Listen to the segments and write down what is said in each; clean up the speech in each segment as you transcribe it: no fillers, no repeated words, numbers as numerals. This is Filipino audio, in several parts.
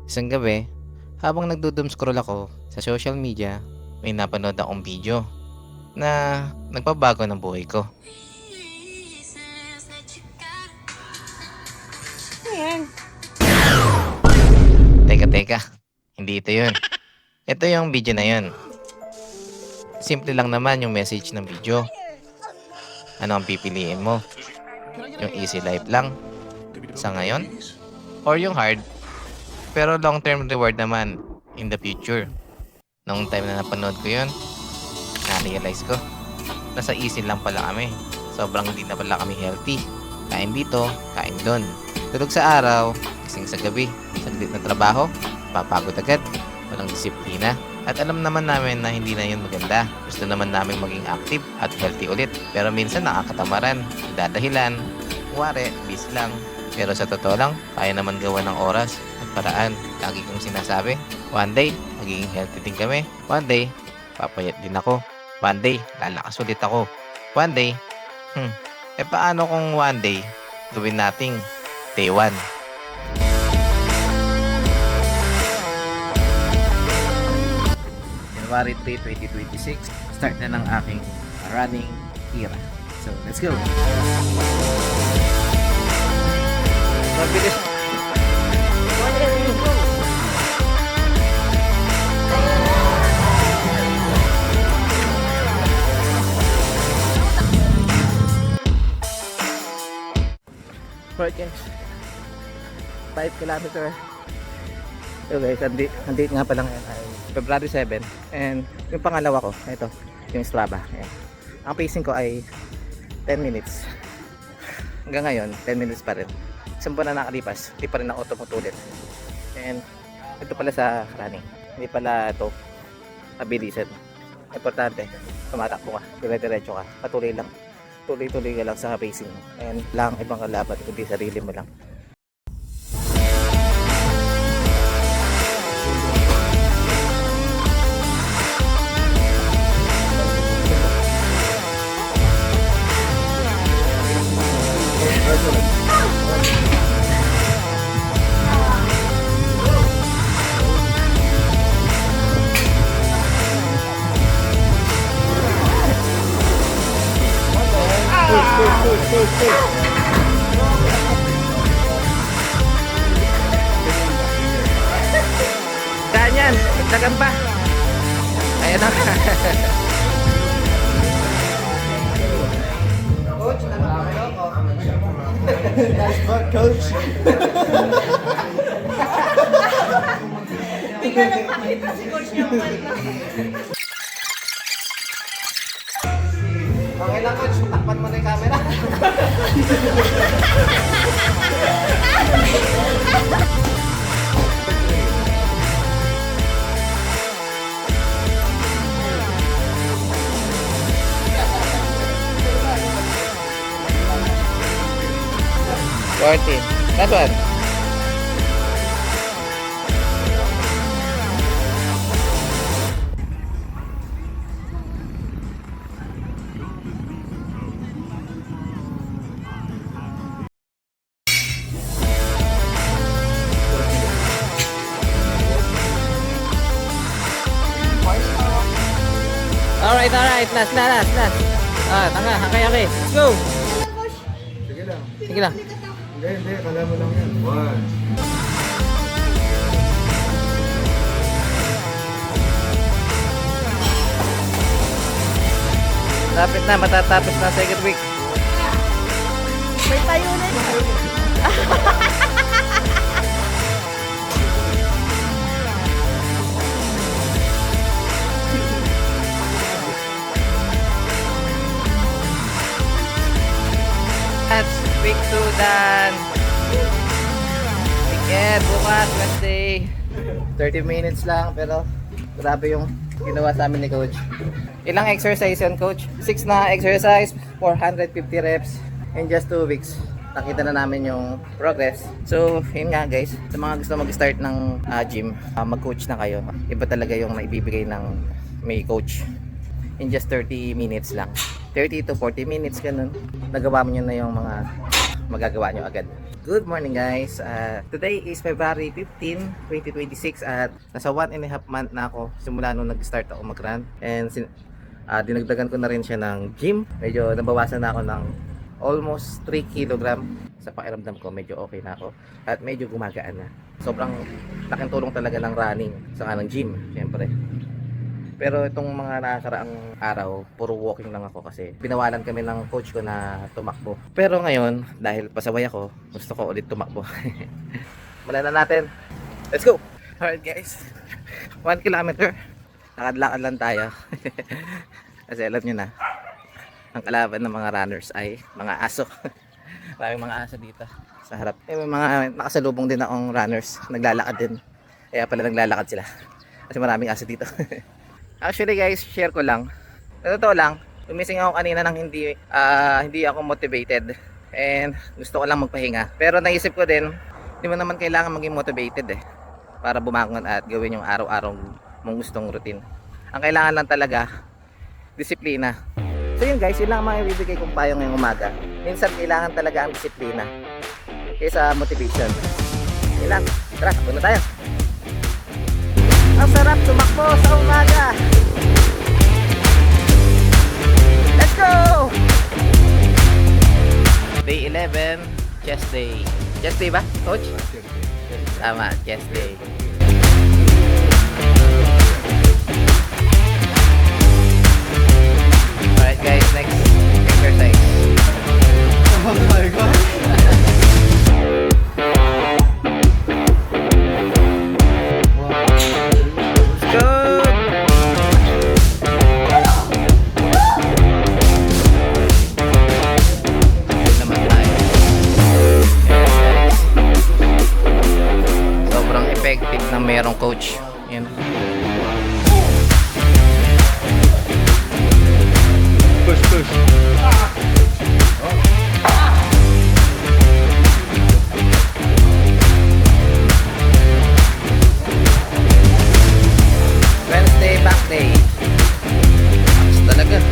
Isang gabi, habang nagdo-doom scroll ako sa social media, may napanood akong video na nagpabago ng buhay ko. Ayan. Teka, hindi ito yun. Ito yung video na yun. Simple lang naman yung message ng video. Ano ang pipiliin mo? Yung easy life lang sa ngayon? Or yung hard pero long term reward naman in the future? Noong time na napanood ko yun, na-realize ko nasa easy lang pala kami. Sobrang hindi na pala kami healthy. Kain dito, kain doon. Tulog sa araw, gising sa gabi. Saglit na trabaho, papagod agad. Walang disiplina. At alam naman namin na hindi na yun maganda. Gusto naman namin maging active at healthy ulit. Pero minsan nakakatamaran, dadahilan. Kuwari, busy lang. Pero sa totoo lang, kaya naman gawa ng oras at paraan. Lagi kong sinasabi, one day, magiging healthy din kami. One day, papayat din ako. One day, lalakas ulit ako. One day, paano kung one day, gawin nating day 1? January 3, 2026, start na ng aking running era. So, let's go! Mabilis. Perkins. 5 kilometer. So guys, andit nga pa lang yan ay February 7. And yung pangalawa ko, ito, yung Strava. Ayan. Ang pacing ko ay 10 minutes. Hanggang ngayon, 10 minutes pa rin. Isang buwan na nakalipas, hindi pa rin ako tumutulit. And ito pala sa running. Hindi pala ito abilisan. Importante, tumatakbo ka, dire-diretso ka, patuloy lang. Tuloy-tuloy ka lang sa pacing. And lang ibang kalaban, kundi sarili mo lang. Ganyan, dagdagan pa. Ayan na. Coach, nice work, coach. Tingnan lang pakita si coach niya man na. Okay lang, coach. Takpan mo na yung camera. That one. Alright, last. Ah, tanga, hakay. Let's go. Sige lang. Sige lang. Hindi. Kala mo lang yan. One. Lapit na, matatapos na second week. May tayo na yun. That's week 2 done. Weekend, bukas, Wednesday. 30 minutes lang, pero grabe yung ginawa sa amin ni Coach. Ilang exercise yan, Coach? 6 na exercise, 450 reps in just 2 weeks. Nakita na namin yung progress. So, yun nga guys, sa mga gusto mag-start ng gym, mag-coach na kayo. Iba talaga yung naibibigay ng may coach. In just 30 minutes lang. 30 to 40 minutes, ganun. Nagawa mo nyo na yung mga magagawa nyo agad. Good morning guys. Today is February 15, 2026 at nasa 1.5 month na ako simula nung nag-start ako mag-run. And dinagdagan ko na rin siya ng gym. Medyo nabawasan na ako ng almost 3 kg. Sa pakiramdam ko medyo okay na ako at medyo gumagaan na. Sobrang laking tulong talaga ng running sa ng gym, syempre. Pero itong mga nakakaraang araw, puro walking lang ako kasi pinawalan kami ng coach ko na tumakbo. Pero ngayon, dahil pasaway ako, gusto ko ulit tumakbo. Mula na natin. Let's go! Alright guys, 1 kilometer. Lakad-lakad lang tayo. Kasi alam nyo na, ang kalaban ng mga runners ay mga aso. Maraming mga aso dito sa harap. May mga nakasalubong din akong runners, naglalakad din. Kaya pala naglalakad sila. Kasi maraming aso dito. Actually guys, share ko lang. Sa totoo lang, gumising ako kanina nang hindi ako motivated. And gusto ko lang magpahinga. Pero naisip ko din, hindi mo naman kailangan maging motivated para bumangon at gawin yung araw-araw mong gustong routine. Ang kailangan lang talaga, disiplina. So yun guys, yun lang ang mga ibibigay kong payo ngayong umaga. Minsan kailangan talaga ang disiplina kaysa motivation. Yun lang. Tara, punta tayo. Ang sarap tumakbo sa umaga. Let's go! Day 11, chest day. Chest day ba, coach? Tama, chest day. Alright guys, next exercise. Oh my God! Na merong coach. Yan. Push, push. Wednesday, back day. Ayos talaga.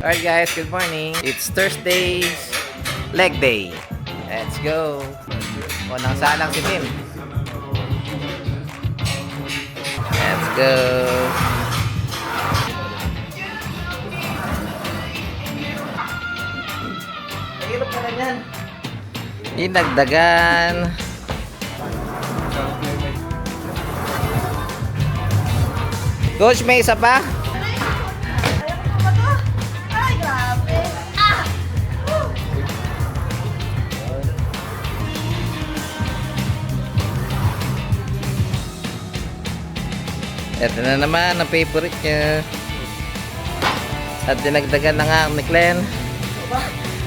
Alright guys, good morning. It's Thursday, leg day. Let's go. Unang salang si Tim. Let's go. Hirap pala yan. Dinagdagan. Coach, may isa pa? Ay, grabe. Ah! Ito na naman ang favorite niya. At dinagdagan na nga ang ni Glenn.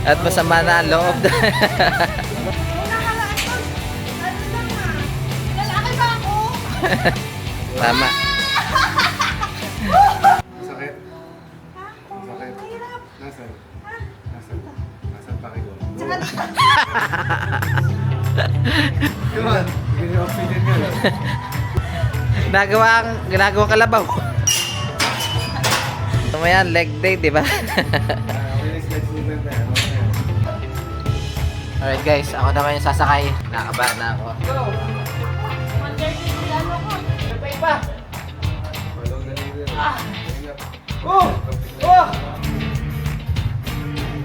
At masama na ang loob. Una ka lang ako. Ano lang ah? Lalaki ba ako? Tama. Sakit. Sakit. Mahirap. Nasaan? Nasaan? Nasaan pa kayo? Come on. Give me oxygen yan. Ginagawa kalabaw. Ito mo yan, leg day, di ba? Finish leg movement na yan. Okay. Alright guys, ako naman yung sasakay. Nakakaba na ako. Wonder din ano ko. Follow the leader. Ingat. Oh! Oh!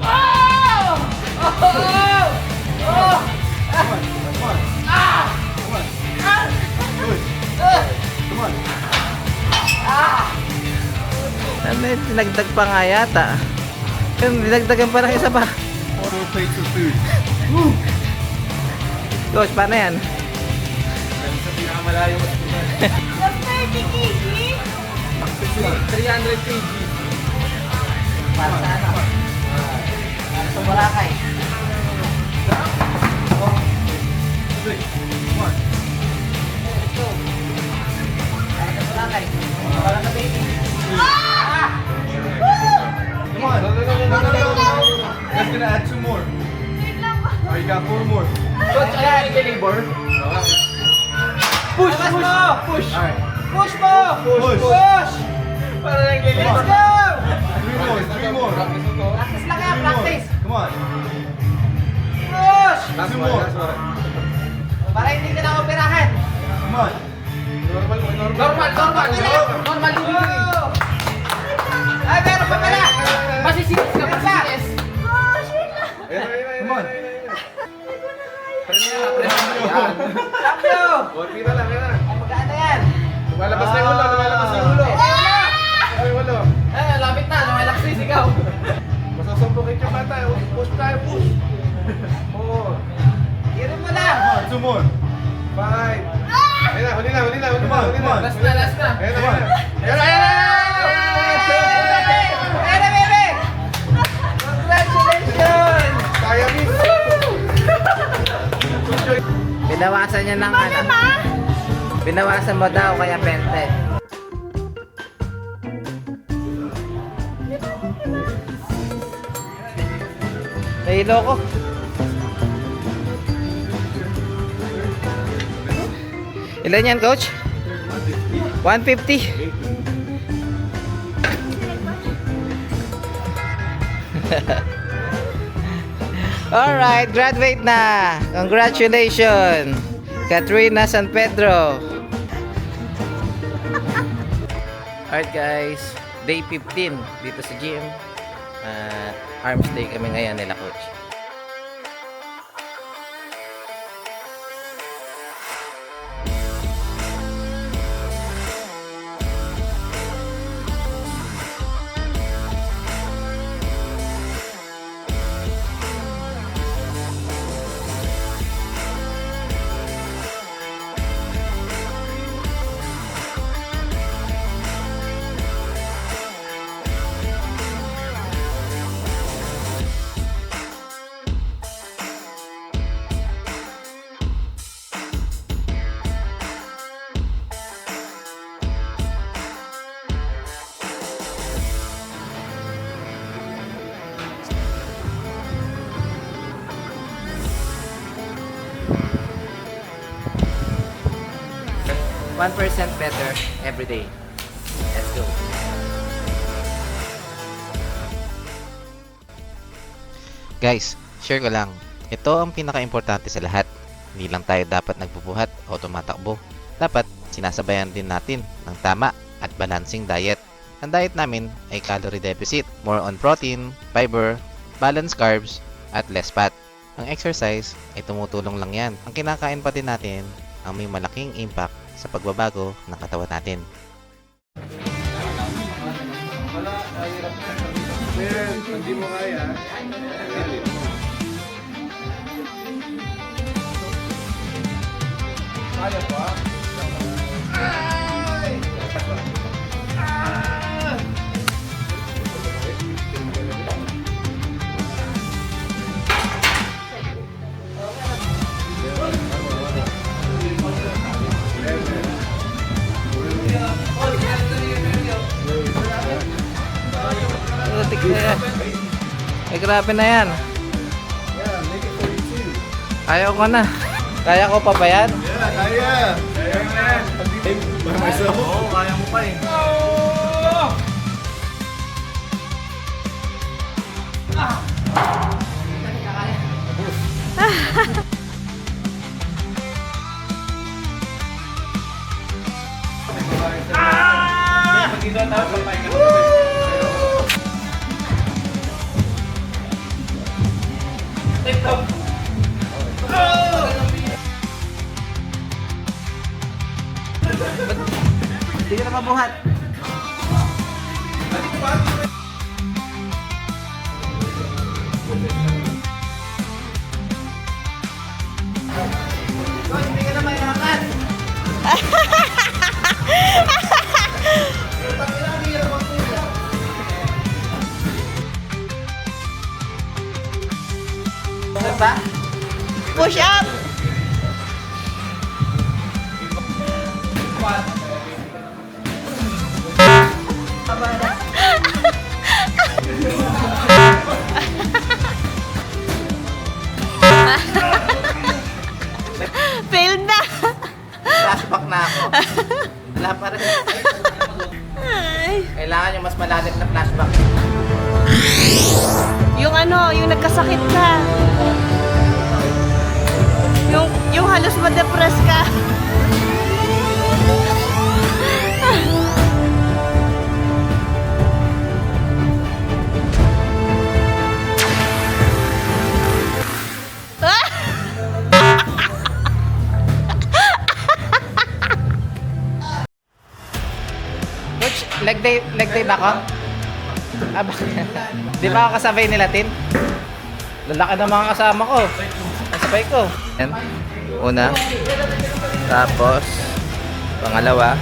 Oh! Oh! Come on. Come on. Come on. Push. Come on. Dinagdag pa nga yata. Dinagdagan pa ng isa pa. 4 plates of food. Coach, paano yan? Sa pinakamalayo ko Yung 30 kg? 300 kg. Para sa ano? Para sa Boracay. 6. Come on. Come on. No. That's gonna add 2 more. Alright, you got 4 more. Coach, ayan yung labor. Push! Push! Alright. Push mo! Push. Para lang Come on. Let's go! 3 more. Practice lang yan, practice! Come on. Push! 2 more. Para hindi ka na operahan. Come on. Normal. Ay, meron pa pala! Masisilis ka pa! Come on. Cambio! Ay, magkano yan? Lumalabas na yung ulo. Ay, lapit na. Lumalakas na sigaw. Masasabukit yung bata. Push tayo, push. 4. Kirin mo lang. Come on, 2 more. 5. Huli na. Come on. Last na. Come on. Ayan na, baby! Congratulations! Kaya, miss. Binawasan niya ng ano. Binawasan mo daw kaya 20. Nahilo ko. Ilan yan, coach? 150. Alright, graduate na. Congratulations, Katrina San Pedro. Alright guys, day 15 dito sa gym. Arms day kami ngayon nila coach. One percent better every day. Let's go. Guys, share ko lang. Ito ang pinaka-importante sa lahat. Hindi lang tayo dapat nagbubuhat o tumatakbo. Dapat sinasabayan din natin ng tama at balancing diet. Ang diet namin ay calorie deficit, more on protein, fiber, balanced carbs, at less fat. Ang exercise ay tumutulong lang yan. Ang kinakain pa din natin ang may malaking impact sa pagbabago ng katawan natin. Hindi mo kaya. Kaya pa? Putik na yan. Ay, grabe na yan. Yeah, make it 42. Ayaw ko na. Kaya ko pa ba yan? Yeah, kaya. Kaya man. By myself? Oo, kaya mo pa eh. Hindi ka na mabuhat. Hindi ka na mahirapan. Ano ba? Push up! malalim na flashback. Yung ano, yung nagkasakit ka. Yung halos ma-depress ka. Coach, leg day ba ako? Ah, di ba ako kasabay nila, Tin? Lalaki ng mga kasama ko. Kasabay ko. Yan. Una. Tapos, pangalawa.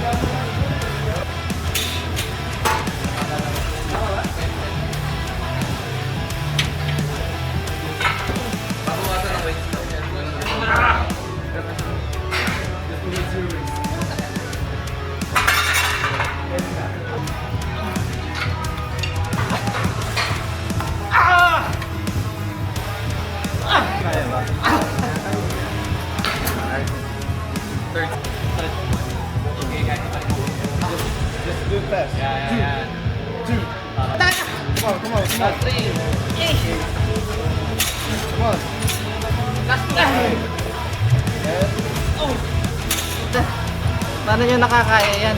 Paano nyo nakakaya yan?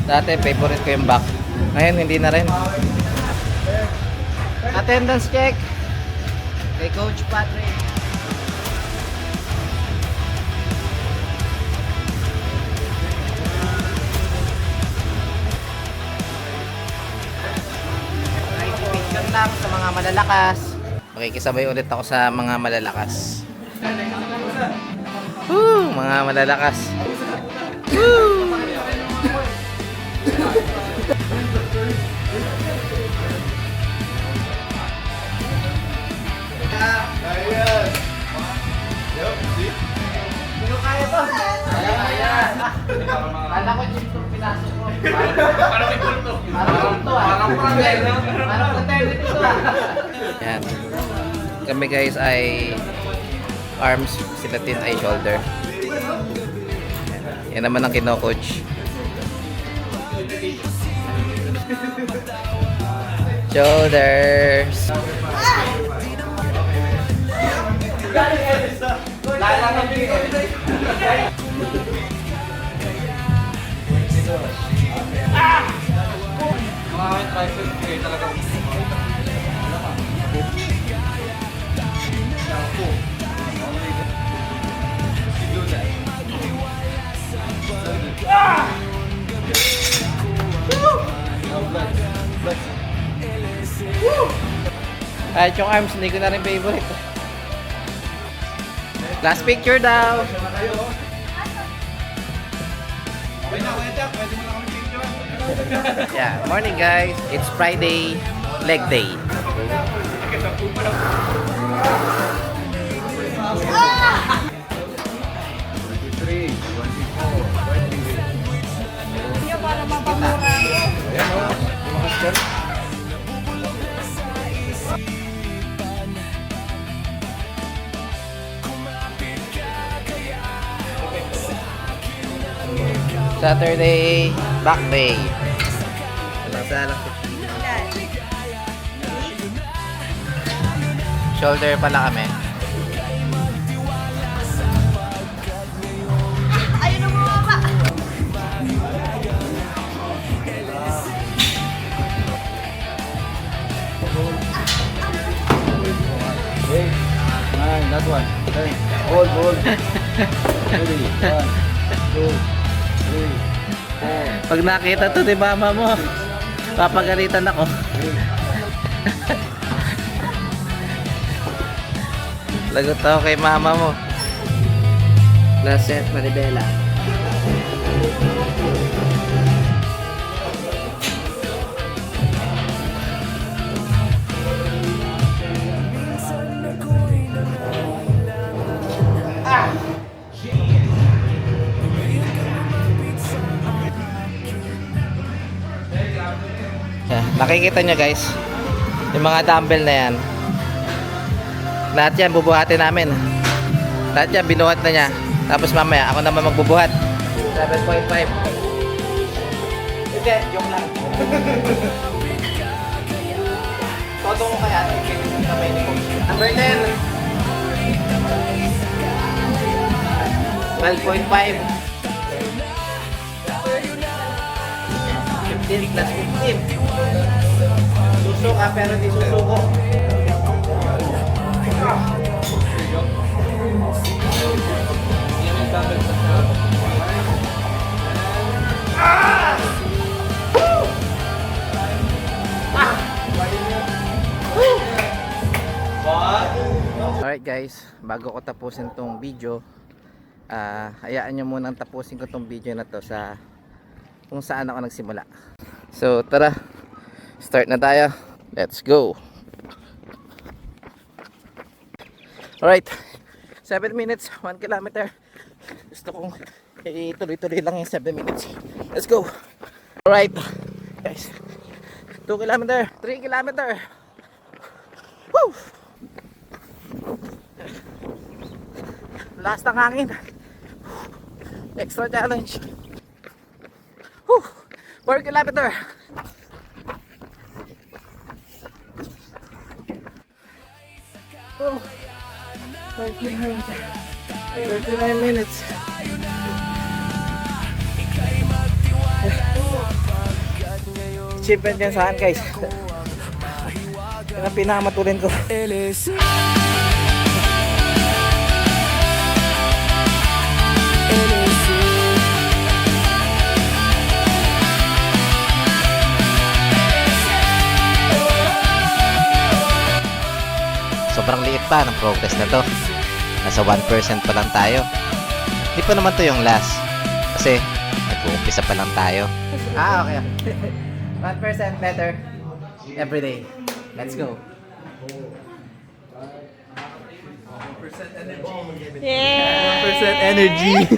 Dati, favorite ko yung back. Ngayon, hindi na rin. Attendance check. Kay Coach Patrick. Motivation lang sa mga malalakas. Makikisabay ulit ako sa mga malalakas. Woo! Mga malalakas. Sino kaya to? Kaya. Kala ko yung pinasok ko. Parang may kulto. Parang kulto ah. Parang fraternity to ah. Yan. Kami guys ay arms, sila Tin ay shoulder. Yan naman ang kino-coach. Shoulders. Kahit yung arms, hindi ko na rin favorite. Last picture daw. Yeah, morning guys. It's Friday, leg day. Hindi para mapamura ko. Saturday, back day. Salang shoulder pala kami. Ayun ang mga pa. That one. Hey, hold. Ready. 1, 2, 3, 4. Pag nakita to ni mama mo, papagalitan ako. Lagot ako kay mama mo. Last set, Maribela. Makikita nyo guys, yung mga dumbbell na yan, lahat yan bubuhatin namin. Lahat yan binuhat na niya. Tapos mamaya ako naman magbubuhat. 7.5. Hindi, joke lang. Todo ko kaya kamay ni Coach. Number 10. 12.5. 15 plus 15. Suso ka pero di susuko. Alright guys, bago ko tapusin tong video, hayaan nyo munang tapusin ko tong video na to sa kung saan ako nagsimula. So tara, start na tayo. Let's go. Alright, 7 minutes, 1 kilometer. Gusto kong ituloy-tuloy lang yung 7 minutes. Let's go. Alright guys, 2 kilometer, 3 kilometer. Woo! Last ng hangin. Extra challenge. Woo! 4 kilometer. Oh, 39 minutes. Achievement yan saan guys. Yan ang pinakamatulin ko. Sobrang liit pa ng progress na to. Nasa 1% pa lang tayo. Hindi pa naman to yung last. Kasi nag-uumpisa pa lang tayo. Okay. 1% better every day. Let's go. Yeah! 1% energy.